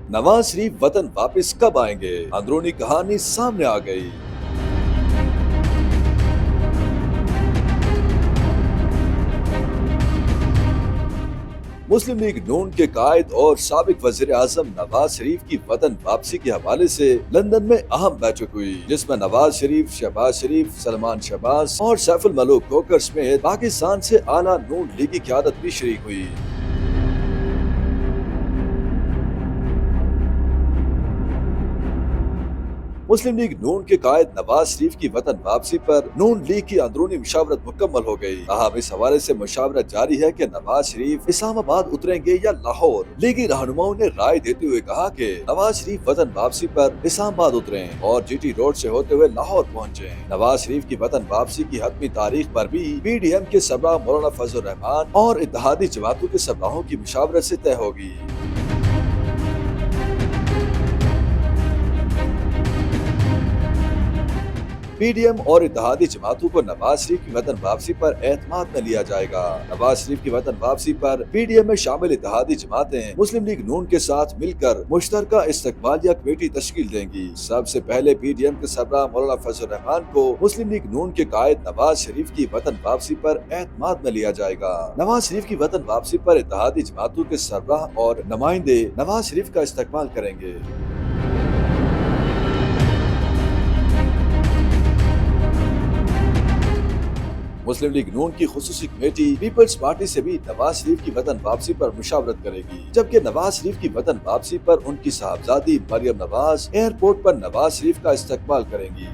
नवाज शरीफ वतन वापस कब आएंगे? अंदरूनी कहानी सामने आ गई। मुस्लिम लीग नून के कायद और साबिक वजीर आजम नवाज शरीफ की वतन वापसी के हवाले से लंदन में अहम बैठक हुई, जिसमें नवाज शरीफ, शहबाज शरीफ, सलमान शहबाज और सैफुल मलूक कोकर समेत पाकिस्तान से आला नून लीगी क़यादत भी शरीक हुई। मुस्लिम लीग नून के कायद नवाज शरीफ की वतन वापसी पर नून लीग की अंदरूनी मुशावरत मुकम्मल हो गई। ताहम इस हवाले से मुशावरत जारी है कि नवाज शरीफ इस्लामाबाद उतरेंगे या लाहौर। लीगी रहनुमाओं ने राय देते हुए कहा कि नवाज शरीफ वतन वापसी पर इस्लामाबाद उतरें और जीटी रोड से होते हुए लाहौर पहुँचे। नवाज शरीफ की वतन वापसी की हतमी तारीख पर भी PDM के सरबराह मौलाना फजल रहमान और इत्तेहादी जमातों के सरबराहों की मुशावरत से तय होगी। PDM और इत्तेहादी जमातों को नवाज शरीफ की वतन वापसी पर एतमाद में लिया जाएगा। नवाज शरीफ की वतन वापसी पर PDM में शामिल इत्तेहादी जमातें मुस्लिम लीग नून के साथ मिलकर मुश्तरका इस्तकबालिया कमेटी तश्कील देंगी। सबसे पहले PDM के सरबराह मौलाना फजल रहमान को मुस्लिम लीग नून के कायद नवाज शरीफ की वतन वापसी पर एतमाद में लिया जाएगा। नवाज शरीफ की वतन वापसी पर इत्तेहादी जमातों के सरबराह और नुमाइंदे नवाज शरीफ का इस्तकबाल करेंगे। मुस्लिम लीग नून की खुसूसी कमेटी पीपल्स पार्टी से भी नवाज शरीफ की वतन वापसी पर मुशावरत करेगी, जबकि नवाज शरीफ की वतन वापसी पर उनकी साहबजादी मरियम नवाज एयरपोर्ट पर नवाज शरीफ का इस्तकबाल करेंगी।